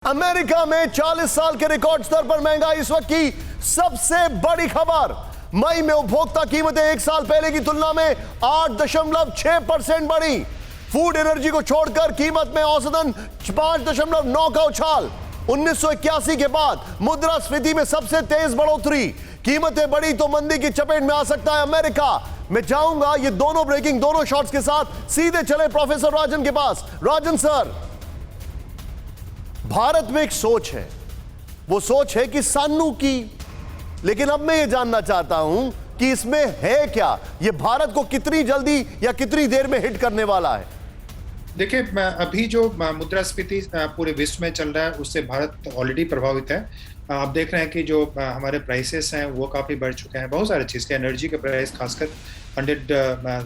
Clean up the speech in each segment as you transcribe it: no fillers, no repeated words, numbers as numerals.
America में 40 साल के रिकॉर्ड स्तर पर महंगाई इस वक्त की सबसे बड़ी खबर। मई में उपभोक्ता कीमतें एक साल पहले की तुलना में 8.6% बढ़ी। फूड एनर्जी को छोड़कर कीमत में औसतन 5.9 का उछाल। 1981 के बाद मुद्रास्फीति में सबसे तेज बढ़ोतरी। कीमतें बढ़ी तो मंदी की चपेट में आ सकता है अमेरिका। मैं चाहूंगा ये दोनों ब्रेकिंग दोनों शॉट्स के साथ सीधे चले प्रोफेसर राजन के पास। राजन सर, भारत में एक सोच है, वो सोच है कि सान्नू की, लेकिन अब मैं ये जानना चाहता हूं कि इसमें है क्या, ये भारत को कितनी जल्दी या कितनी देर में हिट करने वाला है। देखिए, अभी जो मुद्रास्फीति पूरे विश्व में चल रहा है उससे भारत ऑलरेडी प्रभावित है। आप देख रहे हैं कि जो हमारे प्राइसेस हैं वो काफ़ी बढ़ चुके हैं। बहुत सारे चीज़ के एनर्जी के प्राइस, खासकर 100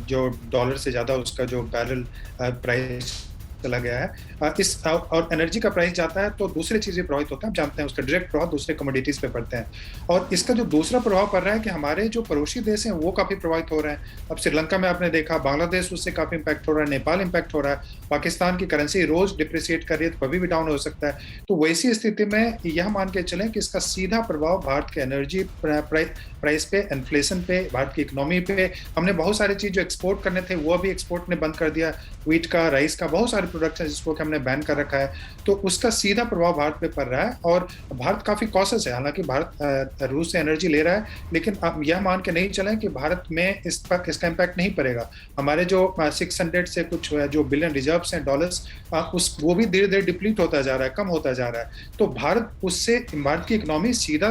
जो डॉलर से ज़्यादा उसका जो बैरल प्राइस चला गया है। इस और एनर्जी का प्राइस जाता है तो दूसरी चीज़ें प्रभावित होता है। हम जानते हैं उसका डायरेक्ट प्रभाव दूसरे कमोडिटीज़ पे पड़ते हैं। और इसका जो दूसरा प्रभाव पड़ रहा है कि हमारे जो पड़ोसी देश हैं वो काफ़ी प्रभावित हो रहे हैं। अब श्रीलंका में आपने देखा, बांग्लादेश उससे काफ़ी इम्पैक्ट हो रहा है, नेपाल इम्पैक्ट हो रहा है, पाकिस्तान की करेंसी रोज डिप्रिसिएट कर रही है तो कभी भी डाउन हो सकता है। तो वैसी स्थिति में यह मान के चलें कि इसका सीधा प्रभाव भारत के एनर्जी प्राइस पे, इन्फ्लेशन पे, भारत की इकोनॉमी पे। हमने बहुत सारी चीज़ जो एक्सपोर्ट करने थे वो भी एक्सपोर्ट ने बंद कर दिया। व्हीट का, राइस का, बहुत सारे प्रोडक्ट्स हैं जिसको हमने बैन कर रखा है। तो उसका सीधा प्रभाव भारत पे पड़ रहा है और भारत काफ़ी कॉशियस है। हालांकि भारत रूस से एनर्जी ले रहा है, लेकिन अब यह मान के नहीं चलें कि भारत में इसका इम्पैक्ट नहीं पड़ेगा। हमारे जो 600 से कुछ जो बिलियन रिजर्व्स हैं डॉलर्स, वो भी धीरे धीरे डिप्लीट होता जा रहा है, कम होता जा रहा है। तो भारत की इकोनॉमी सीधा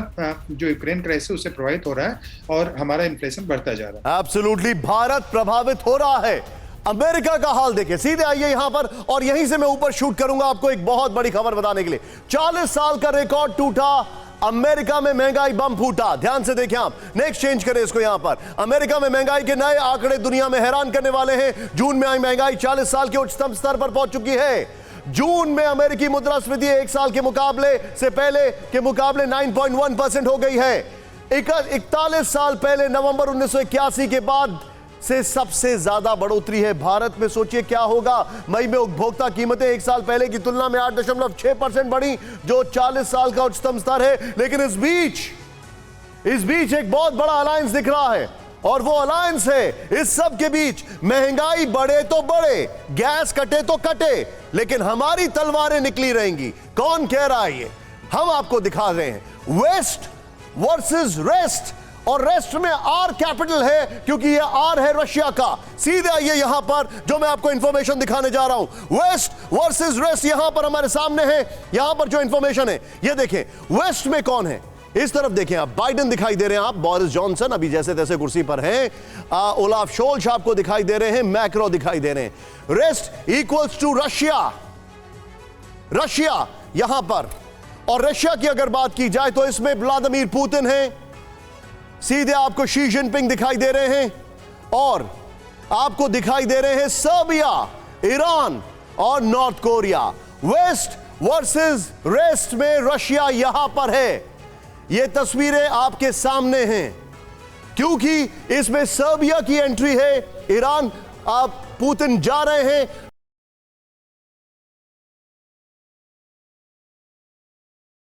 जो यूक्रेन क्राइसिस उससे प्रभावित हो रहा है और हमारा इन्फ्लेशन बढ़ता जा रहा है। एब्सोल्युटली भारत प्रभावित हो रहा है। अमेरिका का हाल देखिए, सीधे आइए यहां पर और यहीं से मैं ऊपर शूट करूंगा आपको एक बहुत बड़ी खबर बताने के लिए। 40 साल का रिकॉर्ड टूटा, अमेरिका में महंगाई बम फूटा। ध्यान से देखें आप, नेक्स्ट चेंज करें इसको यहां पर। अमेरिका में महंगाई के नए आंकड़े दुनिया में हैरान करने वाले हैं। जून में आई महंगाई 40 साल के उच्चतम स्तर पर पहुंच चुकी है। जून में अमेरिकी मुद्रास्फीति एक साल के मुकाबले से पहले के मुकाबले 9.1% हो गई है। 41 साल पहले नवंबर 1981 के बाद से सबसे ज्यादा बढ़ोतरी है भारत में। सोचिए क्या होगा। मई में उपभोक्ता कीमतें एक साल पहले की तुलना में 8.6% बढ़ी, जो 40 साल का उच्चतम स्तर है। लेकिन इस बीच एक बहुत बड़ा अलायंस दिख रहा है और वो अलायंस है, इस सब के बीच महंगाई बढ़े तो बढ़े, गैस कटे तो कटे, लेकिन हमारी तलवारें निकली रहेंगी। कौन कह रहा है ये? हम आपको दिखा रहे हैं। वेस्ट वर्सेस रेस्ट, और रेस्ट में आर कैपिटल है क्योंकि ये आर है रशिया का। सीधे आइए यहां पर जो मैं आपको इंफॉर्मेशन दिखाने जा रहा हूं। वेस्ट वर्सेस रेस्ट यहां पर हमारे सामने है। यहां पर जो इंफॉर्मेशन है ये देखें। वेस्ट में कौन है? इस तरफ देखें आप, बाइडेन दिखाई दे रहे हैं, आप बोरिस जॉनसन अभी जैसे तैसे कुर्सी पर हैं, ओलाफ शोल्ज आपको दिखाई दे रहे हैं, मैक्रो दिखाई दे रहे हैं। रेस्ट इक्वल्स टू रशिया यहां पर। और रशिया की अगर बात की जाए तो इसमें व्लादिमीर पुतिन है, सीधे आपको शी जिनपिंग दिखाई दे रहे हैं, और आपको दिखाई दे रहे हैं सर्बिया, ईरान और North Korea. West versus rest में रशिया यहां पर है। ये तस्वीरें आपके सामने हैं क्योंकि इसमें सर्बिया की एंट्री है। ईरान, आप पुतिन जा रहे हैं,